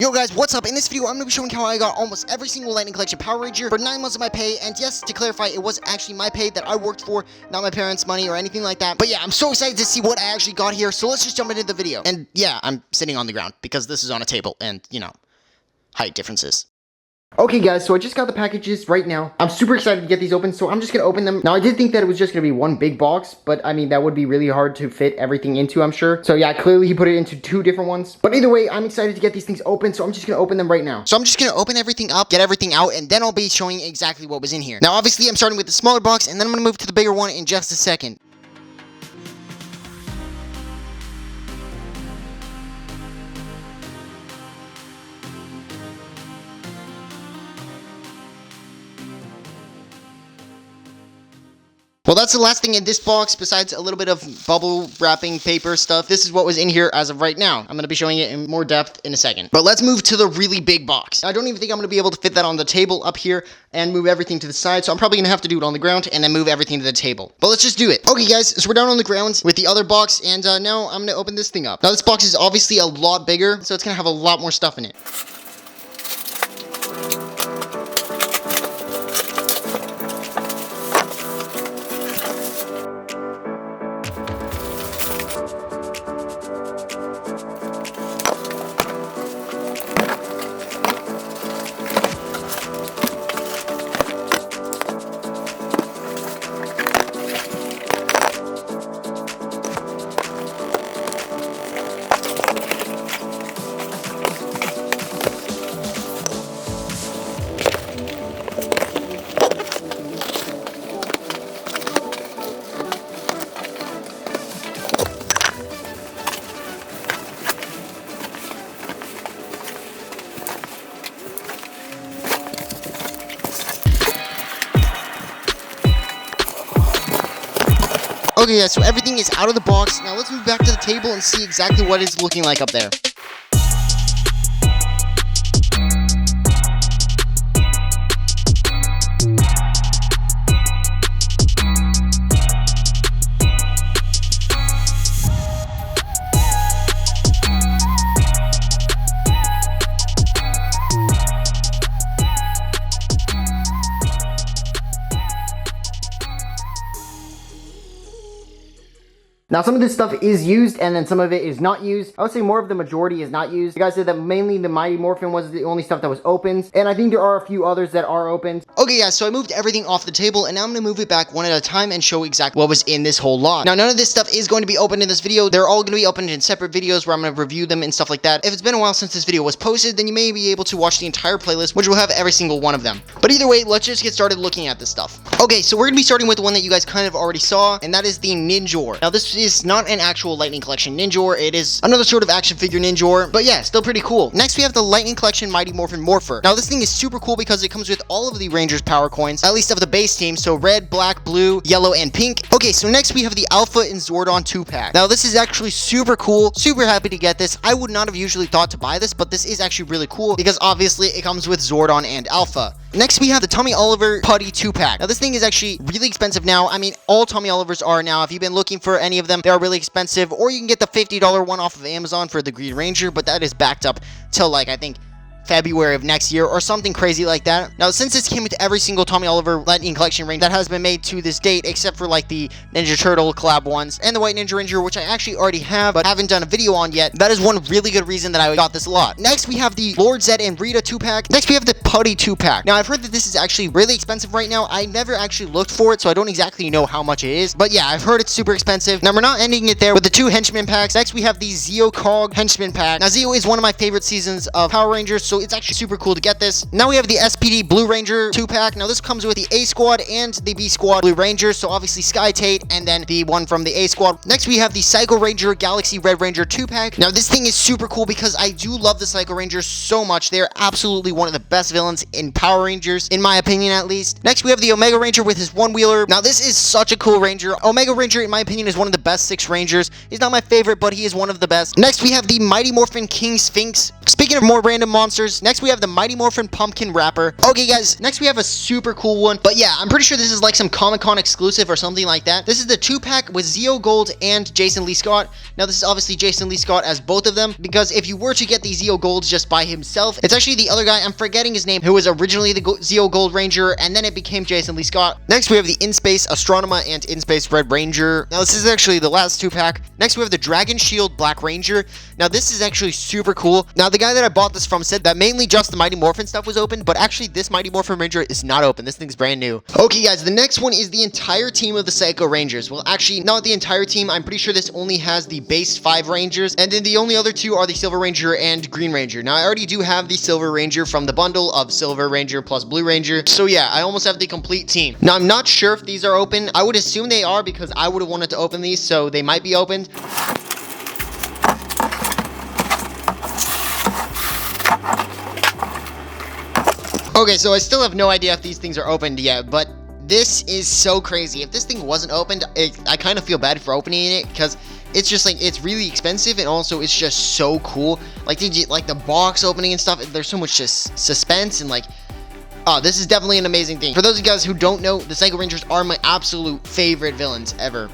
Yo guys, what's up? In this video, I'm going to be showing how I got almost every single Lightning Collection Power Ranger for 9 months of my pay, and yes, to clarify, it was actually my pay that I worked for, not my parents' money or anything like that. But yeah, I'm so excited to see what I actually got here, so let's just jump into the video. And yeah, I'm sitting on the ground, because this is on a table, and, you know, height differences. Okay guys, so I just got the packages right now. I'm super excited to get these open, so I'm just gonna open them. Now I did think that it was just gonna be one big box, but I mean that would be really hard to fit everything into, I'm sure. So yeah, clearly he put it into 2 different ones. But either way, I'm excited to get these things open, so I'm just gonna open them right now. So I'm just gonna open everything up, get everything out, and then I'll be showing exactly what was in here. Now obviously I'm starting with the smaller box, and then I'm gonna move to the bigger one in just a second. Well, that's the last thing in this box, besides a little bit of bubble wrapping paper stuff. This is what was in here as of right now. I'm going to be showing it in more depth in a second. But let's move to the really big box. I don't even think I'm going to be able to fit that on the table up here and move everything to the side, so I'm probably going to have to do it on the ground and then move everything to the table. But let's just do it. Okay, guys, so we're down on the ground with the other box, and now I'm going to open this thing up. Now, this box is obviously a lot bigger, so it's going to have a lot more stuff in it. Okay, guys, so everything is out of the box. Now let's move back to the table and see exactly what it's looking like up there. Now, some of this stuff is used, and then some of it is not used. I would say more of the majority is not used. The guy said that mainly the Mighty Morphin was the only stuff that was opened, and I think there are a few others that are opened. Okay, guys, so I moved everything off the table, and now I'm going to move it back one at a time and show exactly what was in this whole lot. Now, none of this stuff is going to be opened in this video. They're all going to be opened in separate videos where I'm going to review them and stuff like that. If it's been a while since this video was posted, then you may be able to watch the entire playlist, which will have every single one of them. But either way, let's just get started looking at this stuff. Okay, so we're going to be starting with the one that you guys kind of already saw, and that is the Ninjor. Now, this is not an actual Lightning Collection Ninjor. It is another sort of action figure Ninjor, but yeah, still pretty cool. Next, we have the Lightning Collection Mighty Morphin Morpher. Now, this thing is super cool because it comes with all of the Rangers power coins, at least of the base team, so red, black, blue, yellow, and pink. Okay, so next we have the Alpha and Zordon 2-pack. Now, this is actually super cool. Super happy to get this. I would not have usually thought to buy this, but this is actually really cool because obviously it comes with Zordon and Alpha. Next, we have the Tommy Oliver Putty 2-pack. Now, this thing is actually really expensive now. I mean, all Tommy Olivers are now. If you've been looking for any of them, they are really expensive. Or you can get the $50 one off of Amazon for the Green Ranger, but that is backed up till, like, I think February of next year or something crazy like that. Now, since this came with every single Tommy Oliver Lightning Collection Ranger that has been made to this date, except for like the Ninja Turtle collab ones and the White Ninja Ranger, which I actually already have but haven't done a video on yet, that is one really good reason that I got this a lot. Next, we have the Lord Zed and Rita 2-pack. Next, we have the Putty 2-pack. Now, I've heard that this is actually really expensive right now. I never actually looked for it, so I don't exactly know how much it is, but yeah, I've heard it's super expensive. Now, we're not ending it there with the 2 Henchman packs. Next, we have the Zeo Cog Henchman pack. Now, Zeo is one of my favorite seasons of Power Rangers, so it's actually super cool to get this. Now we have the SPD Blue Ranger 2-pack. Now this comes with the A Squad and the B Squad Blue Rangers, so obviously Sky Tate and then the one from the A Squad. Next we have the Psycho Ranger Galaxy Red Ranger 2-pack. Now this thing is super cool because I do love the Psycho Rangers so much. They're absolutely one of the best villains in Power Rangers, in my opinion at least. Next we have the Omega Ranger with his one-wheeler. Now this is such a cool Ranger. Omega Ranger, in my opinion, is one of the best 6 Rangers. He's not my favorite, but he is one of the best. Next we have the Mighty Morphin King Sphinx. Speaking of more random monsters, Rangers. Next, we have the Mighty Morphin Pumpkin Wrapper. Okay, guys, next we have a super cool one. But yeah, I'm pretty sure this is like some Comic-Con exclusive or something like that. This is the 2-pack with Zeo Gold and Jason Lee Scott. Now, this is obviously Jason Lee Scott as both of them, because if you were to get the Zeo Golds just by himself, it's actually the other guy, I'm forgetting his name, who was originally the Zeo Gold Ranger, and then it became Jason Lee Scott. Next, we have the In-Space Astronema and In-Space Red Ranger. Now, this is actually the last 2-pack. Next, we have the Dragon Shield Black Ranger. Now, this is actually super cool. Now, the guy that I bought this from said that mainly just the Mighty Morphin stuff was open, but actually, this Mighty Morphin Ranger is not open. This thing's brand new. Okay, guys, the next one is the entire team of the Psycho Rangers. Well, actually, not the entire team. I'm pretty sure this only has the base 5 Rangers, and then the only other 2 are the Silver Ranger and Green Ranger. Now, I already do have the Silver Ranger from the bundle of Silver Ranger plus Blue Ranger, so yeah, I almost have the complete team. Now, I'm not sure if these are open. I would assume they are because I would have wanted to open these, so they might be opened. Okay, so I still have no idea if these things are opened yet, but this is so crazy. If this thing wasn't opened, I kind of feel bad for opening it because it's just like, it's really expensive, and also it's just so cool. Like the box opening and stuff, there's so much just suspense and like, oh, this is definitely an amazing thing. For those of you guys who don't know, the Psycho Rangers are my absolute favorite villains ever.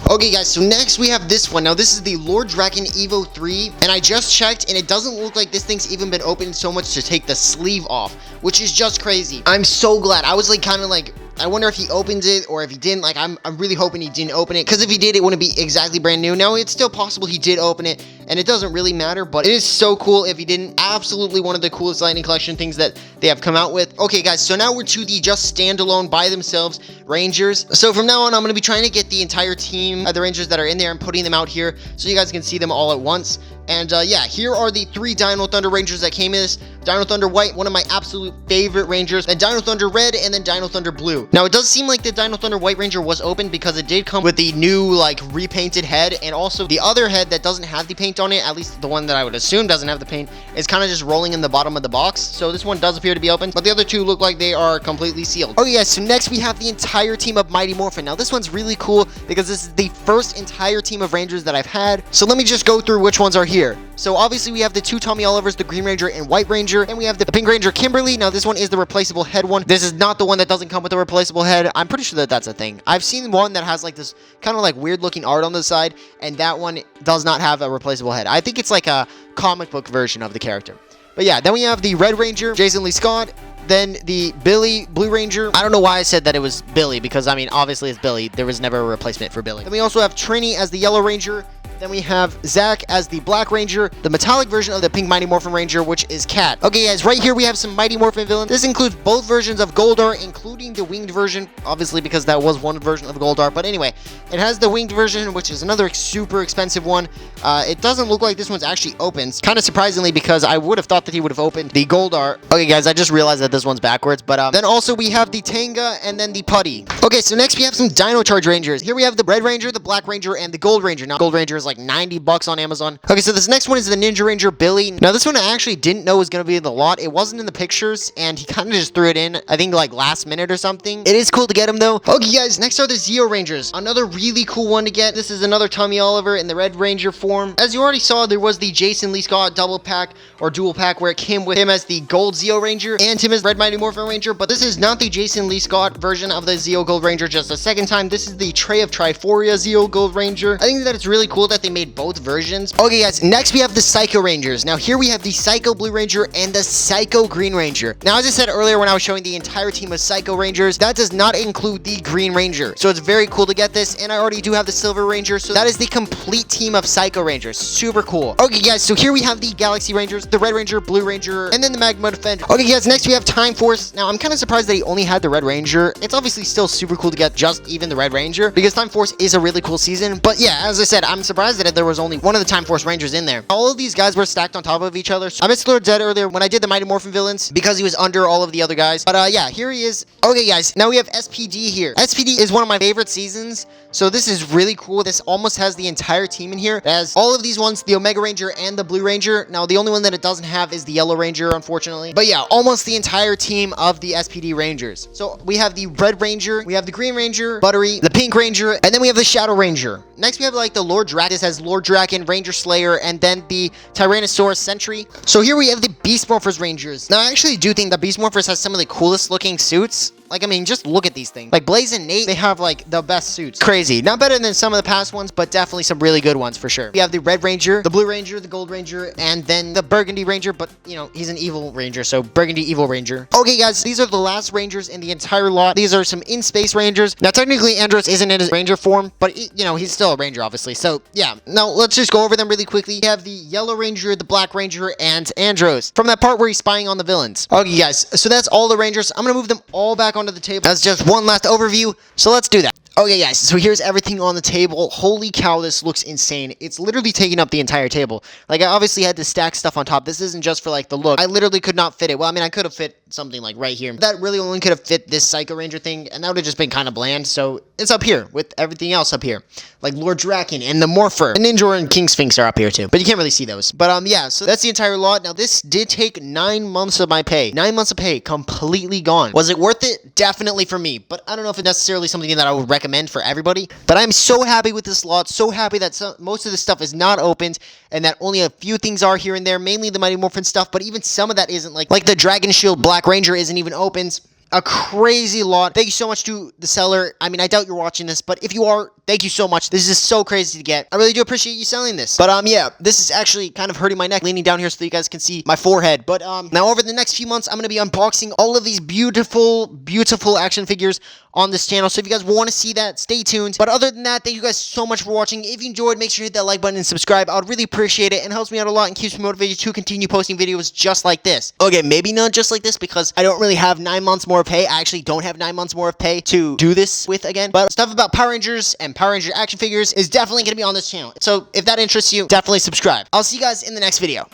Okay, guys, so next we have this one. Now, this is the Lord Draken Evo 3, and I just checked, and it doesn't look like this thing's even been opened so much to take the sleeve off, which is just crazy. I'm so glad. I was like, kind of like, I wonder if he opens it or if he didn't. Like, I'm really hoping he didn't open it, because if he did, it wouldn't be exactly brand new. Now, it's still possible he did open it, and it doesn't really matter, but it is so cool if he didn't. Absolutely one of the coolest Lightning Collection things that they have come out with. Okay, guys, so now we're to the just standalone by themselves Rangers. So from now on, I'm going to be trying to get the entire team of the Rangers that are in there and putting them out here so you guys can see them all at once. And yeah, here are the 3 Dino Thunder Rangers that came in this. Dino Thunder White, one of my absolute favorite Rangers. Then Dino Thunder Red, and then Dino Thunder Blue. Now, it does seem like the Dino Thunder White Ranger was open because it did come with the new, like, repainted head. And also, the other head that doesn't have the paint on it, at least the one that I would assume doesn't have the paint, is kind of just rolling in the bottom of the box. So this one does appear to be open, but the other 2 look like they are completely sealed. Okay, guys, so next we have the entire team of Mighty Morphin. Now, this one's really cool because this is the first entire team of Rangers that I've had. So let me just go through which ones are here. So obviously we have the 2 Tommy Olivers, the Green Ranger and White Ranger, and we have the Pink Ranger Kimberly. Now this one is the replaceable head one. This is not the one that doesn't come with a replaceable head. I'm pretty sure that that's a thing. I've seen one that has like this kind of like weird looking art on the side, and that one does not have a replaceable head. I think it's like a comic book version of the character. But yeah, then we have the Red Ranger, Jason Lee Scott. Then the Billy Blue Ranger. I don't know why I said that it was Billy, because I mean, obviously it's Billy. There was never a replacement for Billy. Then we also have Trini as the Yellow Ranger. Then we have Zach as the Black Ranger, the metallic version of the Pink Mighty Morphin Ranger, which is Cat. Okay, guys, right here we have some Mighty Morphin villains. This includes both versions of Goldar, including the winged version, obviously because that was one version of Goldar. But anyway, it has the winged version, which is another super expensive one. It doesn't look like this one's actually opened. Kind of surprisingly, because I would have thought that he would have opened the Goldar. Okay, guys, I just realized that this one's backwards. But then also we have the Tanga and then the Putty. Okay, so next we have some Dino Charge Rangers. Here we have the Red Ranger, the Black Ranger, and the Gold Ranger. Now, Gold Ranger is like $90 on Amazon. Okay, so this next one is the Ninja Ranger Billy. Now, this one I actually didn't know was going to be in the lot. It wasn't in the pictures, and he kind of just threw it in, I think, like last minute or something. It is cool to get him, though. Okay, guys, next are the Zeo Rangers. Another really cool one to get. This is another Tommy Oliver in the Red Ranger form. As you already saw, there was the Jason Lee Scott double pack or dual pack where it came with him as the Gold Zeo Ranger and him as Red Mighty Morphin Ranger, but this is not the Jason Lee Scott version of the Zeo Gold Ranger just a second time. This is the Tray of Triforia Zeo Gold Ranger. I think that it's really cool that they made both versions. Okay, guys, next we have the Psycho Rangers. Now, here we have the Psycho Blue Ranger and the Psycho Green Ranger. Now, as I said earlier when I was showing the entire team of Psycho Rangers, that does not include the Green Ranger. So it's very cool to get this, and I already do have the Silver Ranger, so that is the complete team of Psycho Rangers. Super cool. Okay, guys, so here we have the Galaxy Rangers, the Red Ranger, Blue Ranger, and then the Magma Defender. Okay, guys, next we have Time Force. Now, I'm kind of surprised that he only had the Red Ranger. It's obviously still super cool to get just even the Red Ranger, because Time Force is a really cool season. But yeah, as I said, I'm surprised that there was only one of the Time Force Rangers in there. All of these guys were stacked on top of each other. So I missed Lord Zed earlier when I did the Mighty Morphin villains because he was under all of the other guys. But yeah, here he is. Okay, guys, now we have SPD here. SPD is one of my favorite seasons. So this is really cool. This almost has the entire team in here. It has all of these ones, the Omega Ranger and the Blue Ranger. Now, the only one that it doesn't have is the Yellow Ranger, unfortunately. But yeah, almost the entire team of the SPD Rangers. So we have the Red Ranger, we have the Green Ranger, Buttery, the Pink Ranger, and then we have the Shadow Ranger. Next, we have like the Lord Draken. This has Lord Draken, Ranger Slayer, and then the Tyrannosaurus Sentry. So here we have the Beast Morphers Rangers. Now, I actually do think the Beast Morphers has some of the coolest looking suits. Like, I mean, just look at these things. Like, Blaze and Nate, they have, like, the best suits. Crazy. Not better than some of the past ones, but definitely some really good ones, for sure. We have the Red Ranger, the Blue Ranger, the Gold Ranger, and then the Burgundy Ranger, but, you know, he's an evil Ranger, so Burgundy Evil Ranger. Okay, guys, these are the last Rangers in the entire lot. These are some in-space Rangers. Now, technically, Andros isn't in his Ranger form, but, you know, he's still a Ranger, obviously. So, yeah. Now, let's just go over them really quickly. We have the Yellow Ranger, the Black Ranger, and Andros. From that part where he's spying on the villains. Okay, guys, so that's all the Rangers. I'm gonna move them all back onto the table. That's just one last overview, so let's do that. Okay, guys, so here's everything on the table. Holy cow, this looks insane. It's literally taking up the entire table. Like, I obviously had to stack stuff on top. This isn't just for, like, the look. I literally could not fit it. Well, I mean, I could have fit something, like, right here. That really only could have fit this Psycho Ranger thing, and that would have just been kind of bland. So, it's up here, with everything else up here. Like, Lord Draken and the Morpher. And Ninja and King Sphinx are up here, too. But you can't really see those. But, yeah, so that's the entire lot. Now, this did take 9 months of my pay. 9 months of pay, completely gone. Was it worth it? Definitely for me. But I don't know if it's necessarily something that I would recommend for everybody. But I'm so happy with this lot, so happy that most of this stuff is not opened, and that only a few things are here and there, mainly the Mighty Morphin stuff, but even some of that isn't, like the Dragon Shield Black Ranger isn't even opened. A crazy lot. Thank you so much to the seller. I mean, I doubt you're watching this, but if you are, thank you so much. This is so crazy to get. I really do appreciate you selling this. But, yeah, this is actually kind of hurting my neck, leaning down here so that you guys can see my forehead. But, now over the next few months, I'm going to be unboxing all of these beautiful, beautiful action figures on this channel. So if you guys want to see that, stay tuned. But other than that, thank you guys so much for watching. If you enjoyed, make sure you hit that like button and subscribe. I would really appreciate it, and helps me out a lot and keeps me motivated to continue posting videos just like this. Okay, maybe not just like this, because I don't really have 9 months more of pay. I actually don't have 9 months more of pay to do this with again. But stuff about Power Rangers and Power Ranger action figures is definitely going to be on this channel. So if that interests you, definitely subscribe. I'll see you guys in the next video.